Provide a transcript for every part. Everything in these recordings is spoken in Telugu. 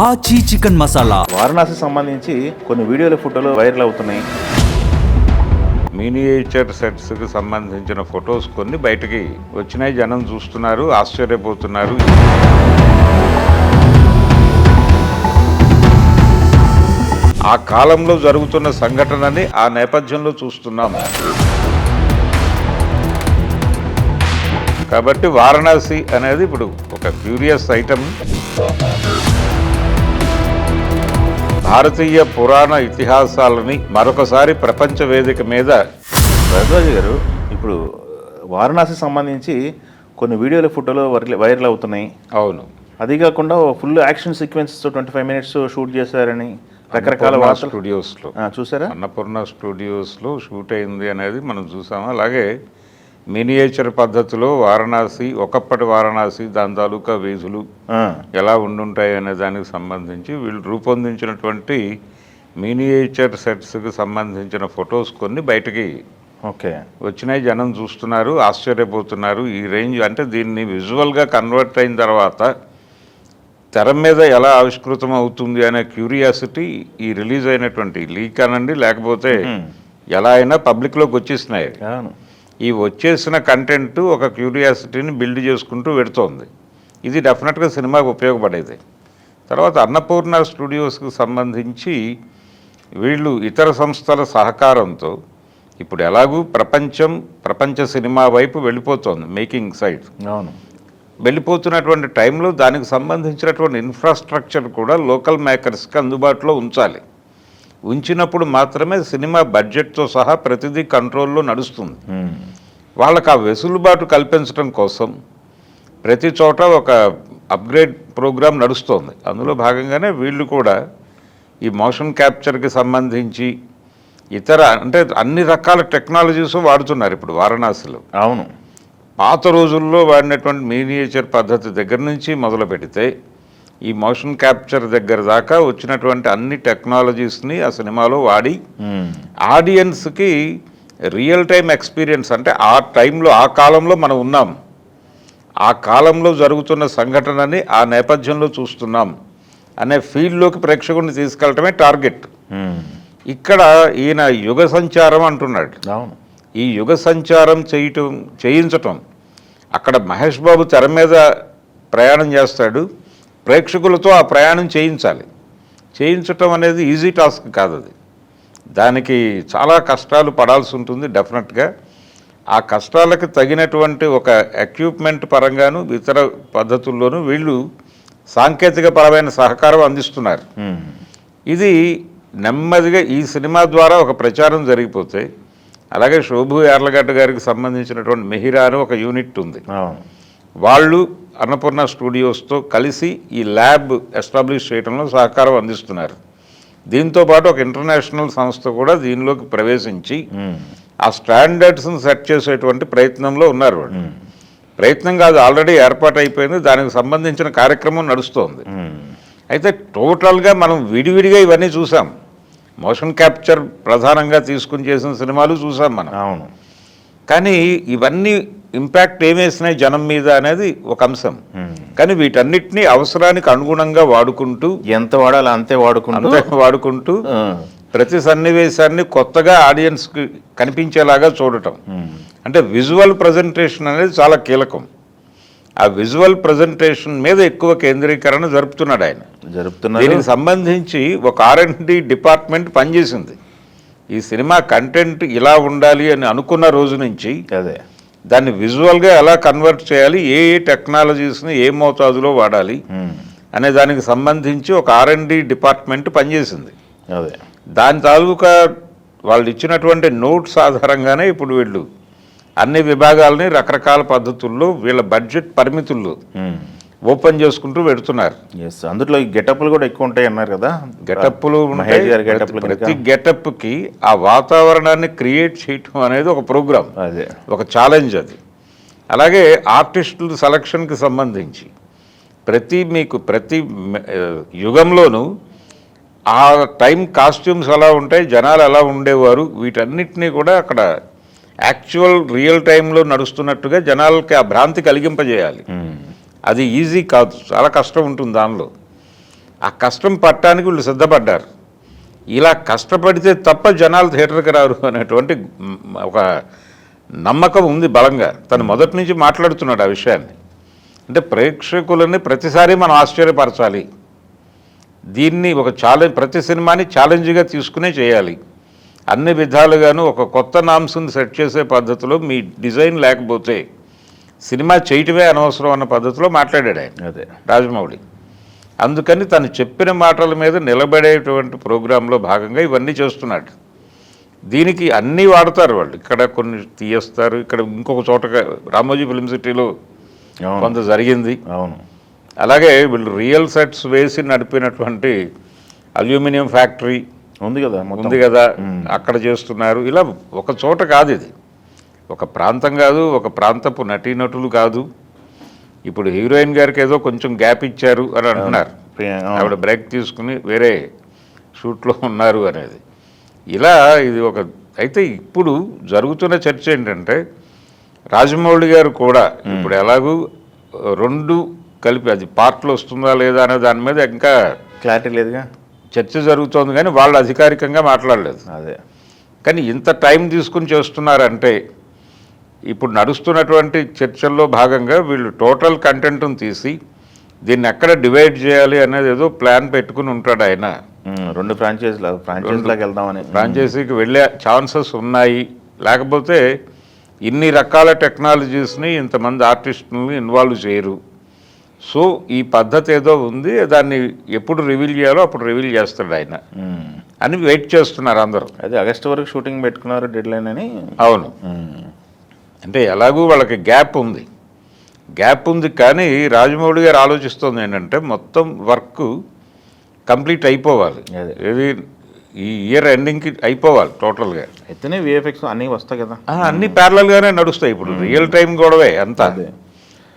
ఆచి చికెన్ మసాలా వారణాసి సంబంధించి కొన్ని వీడియోలు ఫోటోలు వైరల్ అవుతున్నాయి. మినియేచర్ సెట్స్కి సంబంధించిన ఫొటోస్ కొన్ని బయటకి వచ్చినాయి. జనం చూస్తున్నారు, ఆశ్చర్యపోతున్నారు. ఆ కాలంలో జరుగుతున్న సంఘటనని ఆ నేపథ్యంలో చూస్తున్నాం. కాబట్టి వారణాసి అనేది ఇప్పుడు ఒక క్యూరియస్ ఐటమ్. భారతీయ పురాణ ఇతిహాసాలని మరొకసారి ప్రపంచ వేదిక మీద. భరద్వాజ్ గారు, ఇప్పుడు వారణాసి సంబంధించి కొన్ని వీడియోలు ఫోటోలు వైరల్ అవుతున్నాయి. అవును, అది కాకుండా full action sequence 25 minutes shoot చేశారని రకరకాల స్టూడియోస్లో చూసారా? అన్నపూర్ణ స్టూడియోస్లో షూట్ అయింది అనేది మనం చూసాము. అలాగే మినియేచర్ పద్ధతిలో వారణాసి, ఒకప్పటి వారణాసి, దాని తాలూకా వీధులు ఎలా ఉండుంటాయి అనే దానికి సంబంధించి వీళ్ళు రూపొందించినటువంటి మినియేచర్ సెట్స్కి సంబంధించిన ఫొటోస్ కొన్ని బయటకి వచ్చినాయి. జనం చూస్తున్నారు, ఆశ్చర్యపోతున్నారు. ఈ రేంజ్ అంటే దీన్ని విజువల్గా కన్వర్ట్ అయిన తర్వాత తెర మీద ఎలా ఆవిష్కృతం అవుతుంది అనే క్యూరియాసిటీ ఈ రిలీజ్ అయినటువంటి లీక్ అనండి, లేకపోతే ఎలా అయినా పబ్లిక్లోకి వచ్చేసినాయి. ఈ వచ్చేసిన కంటెంట్ ఒక క్యూరియాసిటీని బిల్డ్ చేసుకుంటూ పెడుతోంది. ఇది డెఫినెట్గా సినిమాకు ఉపయోగపడేది. తర్వాత అన్నపూర్ణ స్టూడియోస్కి సంబంధించి వీళ్ళు ఇతర సంస్థల సహకారంతో ఇప్పుడు ఎలాగూ ప్రపంచ సినిమా వైపు వెళ్ళిపోతుంది. మేకింగ్ సైడ్ వెళ్ళిపోతున్నటువంటి టైంలో దానికి సంబంధించినటువంటి ఇన్ఫ్రాస్ట్రక్చర్ కూడా లోకల్ మేకర్స్కి అందుబాటులో ఉంచాలి. ఉంచినప్పుడు మాత్రమే సినిమా బడ్జెట్తో సహా ప్రతిదీ కంట్రోల్లో నడుస్తుంది. వాళ్ళకి ఆ వెసులుబాటు కల్పించడం కోసం ప్రతి చోట ఒక అప్గ్రేడ్ ప్రోగ్రాం నడుస్తోంది. అందులో భాగంగానే వీళ్ళు కూడా ఈ మోషన్ క్యాప్చర్కి సంబంధించి ఇతర అంటే అన్ని రకాల టెక్నాలజీస్ వాడుతున్నారు ఇప్పుడు వారణాసిలో. అవును, పాత రోజుల్లో వాడినటువంటి మినియేచర్ పద్ధతి దగ్గర నుంచి మొదలు పెడితే ఈ మోషన్ క్యాప్చర్ దగ్గర దాకా వచ్చినటువంటి అన్ని టెక్నాలజీస్ని ఆ సినిమాలో వాడి ఆడియన్స్కి రియల్ టైం ఎక్స్పీరియన్స్, అంటే ఆ టైంలో ఆ కాలంలో మనం ఉన్నాం, ఆ కాలంలో జరుగుతున్న సంఘటనని ఆ నేపథ్యంలో చూస్తున్నాం అనే ఫీల్డ్లోకి ప్రేక్షకుడిని తీసుకెళ్ళటమే టార్గెట్. ఇక్కడ ఈయన యుగ సంచారం అంటున్నాడు. ఈ యుగ సంచారం చేయించటం అక్కడ మహేష్ బాబు తెర మీద ప్రయాణం చేస్తాడు, ప్రేక్షకులతో ఆ ప్రయాణం చేయించటం అనేది ఈజీ టాస్క్ కాదు. అది దానికి చాలా కష్టాలు పడాల్సి ఉంటుంది డెఫినెట్గా. ఆ కష్టాలకు తగినటువంటి ఒక ఎక్విప్మెంట్ పరంగాను ఇతర పద్ధతుల్లోనూ వీళ్ళు సాంకేతిక పరమైన సహకారం అందిస్తున్నారు. ఇది నెమ్మదిగా ఈ సినిమా ద్వారా ఒక ప్రచారం జరిగిపోతే, అలాగే శోభు యార్లగడ్డ గారికి సంబంధించినటువంటి మెహిరా అని ఒక యూనిట్ ఉంది, వాళ్ళు అన్నపూర్ణ స్టూడియోస్తో కలిసి ఈ ల్యాబ్ ఎస్టాబ్లిష్ చేయడంలో సహకారం అందిస్తున్నారు. దీంతోపాటు ఒక ఇంటర్నేషనల్ సంస్థ కూడా దీనిలోకి ప్రవేశించి ఆ స్టాండర్డ్స్ని సెట్ చేసేటువంటి ప్రయత్నంలో ఉన్నారు. వాళ్ళు ప్రయత్నం కాదు, ఆల్రెడీ ఏర్పాటు అయిపోయింది, దానికి సంబంధించిన కార్యక్రమం నడుస్తోంది. అయితే టోటల్గా మనం విడివిడిగా ఇవన్నీ చూసాం. మోషన్ క్యాప్చర్ ప్రధానంగా తీసుకుని చేసిన సినిమాలు చూసాం మనం. అవును, కానీ ఇవన్నీ ఇంపాక్ట్ ఏమేసినాయి జనం మీద అనేది ఒక అంశం. కానీ వీటన్నిటినీ అవసరానికి అనుగుణంగా వాడుకుంటూ, ఎంత వాడాలి అంతే వాడుకుంటూ ప్రతి సన్నివేశాన్ని కొత్తగా ఆడియన్స్కి కనిపించేలాగా చూడటం. అంటే విజువల్ ప్రజెంటేషన్ అనేది చాలా కీలకం. ఆ విజువల్ ప్రజెంటేషన్ మీద ఎక్కువ కేంద్రీకరణ జరుపుతున్నాడు ఆయన. దీనికి సంబంధించి ఒక R&D డిపార్ట్మెంట్ పనిచేసింది. ఈ సినిమా కంటెంట్ ఇలా ఉండాలి అని అనుకున్న రోజు నుంచి దాన్ని విజువల్గా ఎలా కన్వర్ట్ చేయాలి, ఏ టెక్నాలజీస్ని ఏ మోతాదులో వాడాలి అనే దానికి సంబంధించి ఒక R&D డిపార్ట్మెంట్ పనిచేసింది. దాని తాలూకా వాళ్ళు ఇచ్చినటువంటి నోట్స్ ఆధారంగానే ఇప్పుడు వీళ్ళు అన్ని విభాగాలని రకరకాల పద్ధతుల్లో వీళ్ళ బడ్జెట్ పరిమితుల్లో ఓపెన్ చేసుకుంటూ పెడుతున్నారు. అందులో గెటప్లు కూడా ఎక్కువ ఉంటాయి అన్నారు కదా. గెటప్లు ప్రతి గెటప్కి ఆ వాతావరణాన్ని క్రియేట్ చేయటం అనేది ఒక ప్రోగ్రామ్, ఒక ఛాలెంజ్ అది. అలాగే ఆర్టిస్టుల సెలక్షన్కి సంబంధించి ప్రతి యుగంలోనూ ఆ టైం కాస్ట్యూమ్స్ ఎలా ఉంటాయి, జనాలు ఎలా ఉండేవారు, వీటన్నిటినీ కూడా అక్కడ యాక్చువల్ రియల్ టైంలో నడుస్తున్నట్టుగా జనాలకి ఆ భ్రాంతి కలిగింపజేయాలి. అది ఈజీ కాదు, చాలా కష్టం ఉంటుంది దానిలో. ఆ కష్టం పట్టడానికి వీళ్ళు సిద్ధపడ్డారు. ఇలా కష్టపడితే తప్ప జనాలు థియేటర్కి రారు అనేటువంటి ఒక నమ్మకం ఉంది బలంగా. తను మొదటి నుంచి మాట్లాడుతున్నాడు ఆ విషయాన్ని. అంటే ప్రేక్షకులని ప్రతిసారి మనం ఆశ్చర్యపరచాలి, దీన్ని ఒక ఛాలెంజ్, ప్రతి సినిమాని ఛాలెంజ్గా తీసుకునే చేయాలి. అన్ని విధాలుగాను ఒక కొత్త నామ్స్ని సెట్ చేసే పద్ధతిలో మీ డిజైన్ లేకపోతే సినిమా చేయటమే అనవసరం అన్న పద్ధతిలో మాట్లాడాడు ఆయన, అదే రాజమౌళి. అందుకని తను చెప్పిన మాటల మీద నిలబడేటువంటి ప్రోగ్రాంలో భాగంగా ఇవన్నీ చేస్తున్నాడు. దీనికి అన్నీ వాడతారు వాళ్ళు. ఇక్కడ కొన్ని తీయేస్తారు, ఇక్కడ ఇంకొక చోట రామోజీ ఫిల్మ్ సిటీలో కొంత జరిగింది. అవును, అలాగే వీళ్ళు రియల్ సెట్స్ వేసి నడిపినటువంటి అల్యూమినియం ఫ్యాక్టరీ ఉంది కదా, అక్కడ చేస్తున్నారు. ఇలా ఒక చోట కాదు, ఇది ఒక ప్రాంతం కాదు, ఒక ప్రాంతపు నటీనటులు కాదు. ఇప్పుడు హీరోయిన్ గారికి ఏదో కొంచెం గ్యాప్ ఇచ్చారు అని అంటున్నారు, ఆవిడ బ్రేక్ తీసుకుని వేరే షూట్లో ఉన్నారు అనేది. ఇలా ఇది ఒక, అయితే ఇప్పుడు జరుగుతున్న చర్చ ఏంటంటే రాజమౌళి గారు కూడా ఇప్పుడు ఎలాగూ రెండు కలిపి అది పార్ట్లో వస్తుందా లేదా అనే దాని మీద ఇంకా క్లారిటీ లేదుగా, చర్చ జరుగుతోంది, కానీ వాళ్ళు అధికారికంగా మాట్లాడలేదు. అదే, కానీ ఇంత టైం తీసుకుని చేస్తున్నారంటే ఇప్పుడు నడుస్తున్నటువంటి చర్చల్లో భాగంగా వీళ్ళు టోటల్ కంటెంట్ను తీసి దీన్ని ఎక్కడ డివైడ్ చేయాలి అనేది ఏదో ప్లాన్ పెట్టుకుని ఉంటాడు ఆయన. రెండు ఫ్రాంచైజీలోకి వెళ్దామని, ఫ్రాంచైజీకి వెళ్ళే ఛాన్సెస్ ఉన్నాయి. లేకపోతే ఇన్ని రకాల టెక్నాలజీస్ని ఇంతమంది ఆర్టిస్టులని ఇన్వాల్వ్ చేయరు. సో ఈ పద్ధతి ఏదో ఉంది, దాన్ని ఎప్పుడు రివీల్ చేయాలో అప్పుడు రివీల్ చేస్తాడు ఆయన అని వెయిట్ చేస్తున్నారు అందరూ. అదే ఆగస్టు వరకు షూటింగ్ పెట్టుకున్నారు డెడ్ లైన్ అని. అవును, అంటే ఎలాగూ వాళ్ళకి గ్యాప్ ఉంది. కానీ రాజమౌళి గారు ఆలోచిస్తుంది ఏంటంటే మొత్తం వర్క్ కంప్లీట్ అయిపోవాలి, ఏది ఈ ఇయర్ ఎండింగ్కి అయిపోవాలి టోటల్గా. అయితేనే విఎఫ్ఎక్స్ అన్నీ వస్తాయి కదా, అన్నీ ప్యారలల్గానే నడుస్తాయి. ఇప్పుడు రియల్ టైం గొడవే అంతా.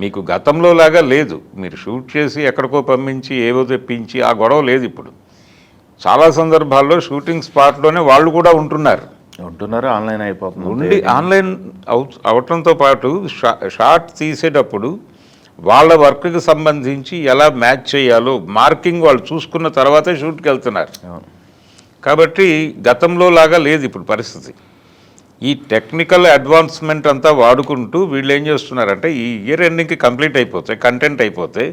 మీకు గతంలో లాగా లేదు, మీరు షూట్ చేసి ఎక్కడికో పంపించి ఏవో తెప్పించి ఆ గొడవ లేదు ఇప్పుడు. చాలా సందర్భాల్లో షూటింగ్ స్పాట్లోనే వాళ్ళు కూడా ఉంటున్నారు, ఆన్లైన్ అయిపోతుంది. ఉండి ఆన్లైన్ అవటంతో పాటు షార్ట్ తీసేటప్పుడు వాళ్ళ వర్క్కి సంబంధించి ఎలా మ్యాచ్ చేయాలో మార్కింగ్ వాళ్ళు చూసుకున్న తర్వాతే షూట్కి వెళ్తున్నారు. కాబట్టి గతంలో లాగా లేదు ఇప్పుడు పరిస్థితి. ఈ టెక్నికల్ అడ్వాన్స్మెంట్ అంతా వాడుకుంటూ వీళ్ళు ఏం చేస్తున్నారంటే ఈ ఇయర్ ఎండింగ్కి కంప్లీట్ అయిపోతే, కంటెంట్ అయిపోతే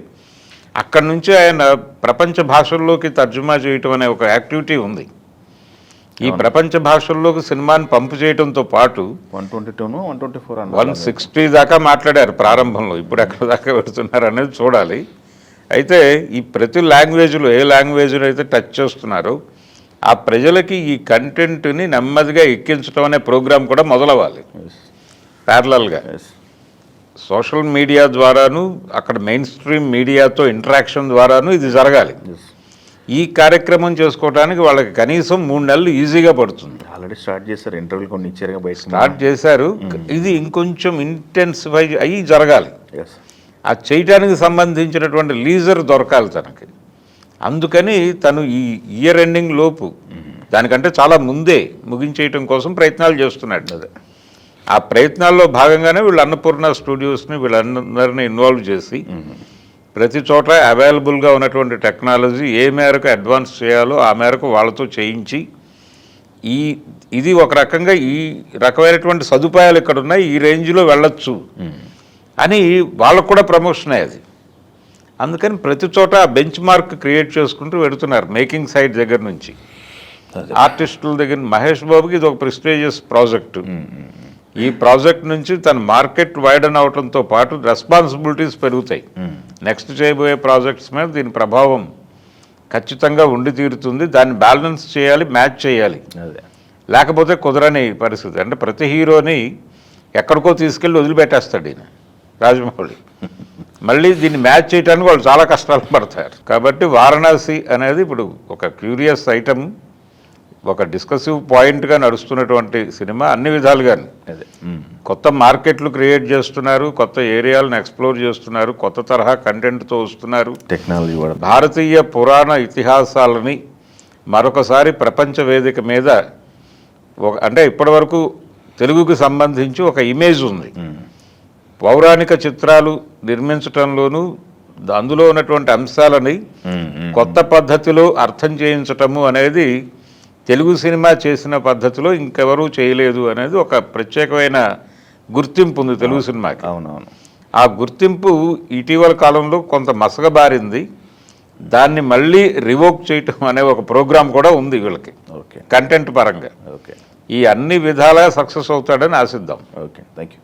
అక్కడి నుంచి ఆయన ప్రపంచ భాషల్లోకి తర్జుమా చేయటం అనే ఒక యాక్టివిటీ ఉంది. ఈ ప్రపంచ భాషల్లోకి సినిమాని పంపు చేయడంతో పాటు 160 దాకా మాట్లాడారు ప్రారంభంలో. ఇప్పుడు ఎక్కడ దాకా పెడుతున్నారు అనేది చూడాలి. అయితే ఈ ప్రతి లాంగ్వేజ్లో ఏ లాంగ్వేజ్లో అయితే టచ్ చేస్తున్నారో ఆ ప్రజలకి ఈ కంటెంట్ని నెమ్మదిగా ఎక్కించడం అనే ప్రోగ్రాం కూడా మొదలవ్వాలి ప్యారలల్గా. సోషల్ మీడియా ద్వారాను అక్కడ మెయిన్ స్ట్రీమ్ మీడియాతో ఇంటరాక్షన్ ద్వారాను ఇది జరగాలి. ఈ కార్యక్రమం చేసుకోవడానికి వాళ్ళకి కనీసం 3 నెలలు ఈజీగా పడుతుంది. ఆల్రెడీ స్టార్ట్ చేశారు, ఇంటర్వ్యూలు కొన్ని ఇచ్చారు, బయట స్టార్ట్ చేశారు. ఇది ఇంకొంచెం ఇంటెన్సిఫై అయ్యి జరగాలి. ఆ చేయటానికి సంబంధించినటువంటి లీజర్ దొరకాలి తనకి. అందుకని తను ఈ ఇయర్ ఎండింగ్ లోపు, దానికంటే చాలా ముందే ముగించేయటం కోసం ప్రయత్నాలు చేస్తున్నాడు. ఆ ప్రయత్నాల్లో భాగంగానే వీళ్ళు అన్నపూర్ణ స్టూడియోస్ని వీళ్ళందరినీ ఇన్వాల్వ్ చేసి ప్రతి చోట అవైలబుల్గా ఉన్నటువంటి టెక్నాలజీ ఏ మేరకు అడ్వాన్స్ చేయాలో ఆ మేరకు వాళ్ళతో చేయించి ఇది ఒక రకంగా ఈ రకమైనటువంటి సదుపాయాలు ఇక్కడ ఉన్నాయి, ఈ రేంజ్లో వెళ్ళొచ్చు అని వాళ్ళకు కూడా ప్రమోషన్ అయ్యేది. అందుకని ప్రతి చోట బెంచ్ మార్క్ క్రియేట్ చేసుకుంటూ పెడుతున్నారు. మేకింగ్ సైడ్ దగ్గర నుంచి ఆర్టిస్టుల దగ్గర. మహేష్ బాబుకి ఇది ఒక ప్రెస్టీజియస్ ప్రాజెక్టు. ఈ ప్రాజెక్ట్ నుంచి తన మార్కెట్ వైడన్ అవడంతో పాటు రెస్పాన్సిబిలిటీస్ పెరుగుతాయి. నెక్స్ట్ చేయబోయే ప్రాజెక్ట్స్ మీద దీని ప్రభావం ఖచ్చితంగా ఉండి తీరుతుంది. దాన్ని బ్యాలెన్స్ చేయాలి, మ్యాచ్ చేయాలి, లేకపోతే కుదరని పరిస్థితి. అంటే ప్రతి హీరోని ఎక్కడికో తీసుకెళ్ళి వదిలిపెట్టేస్తాడు ఈయన రాజమౌళి. మళ్ళీ దీన్ని మ్యాచ్ చేయడానికి వాళ్ళు చాలా కష్టాలు పడతారు. కాబట్టి వారణాసి అనేది ఇప్పుడు ఒక క్యూరియస్ ఐటమ్, ఒక డిస్కసివ్ పాయింట్గా నడుస్తున్నటువంటి సినిమా. అన్ని విధాలుగాను కొత్త మార్కెట్లు క్రియేట్ చేస్తున్నారు, కొత్త ఏరియాలను ఎక్స్ప్లోర్ చేస్తున్నారు, కొత్త తరహా కంటెంట్తో వస్తున్నారు. టెక్నాలజీ భారతీయ పురాణ ఇతిహాసాలని మరొకసారి ప్రపంచ వేదిక మీద అంటే ఇప్పటివరకు తెలుగుకి సంబంధించి ఒక ఇమేజ్ ఉంది. పౌరాణిక చిత్రాలు నిర్మించటంలోనూ అందులో ఉన్నటువంటి అంశాలని కొత్త పద్ధతిలో అర్థం చేయించటము అనేది తెలుగు సినిమా చేసిన పద్ధతిలో ఇంకెవరూ చేయలేదు అనేది ఒక ప్రత్యేకమైన గుర్తింపు ఉంది తెలుగు సినిమాకి. అవునవును. ఆ గుర్తింపు ఇటీవల కాలంలో కొంత మసకబారింది. దాన్ని మళ్ళీ రివోక్ చేయటం అనే ఒక ప్రోగ్రాం కూడా ఉంది వీళ్ళకి ఓకే. కంటెంట్ పరంగా. ఓకే. ఈ అన్ని విధాలుగా సక్సెస్ అవుతాడని ఆశిద్దాం. Okay, thank you.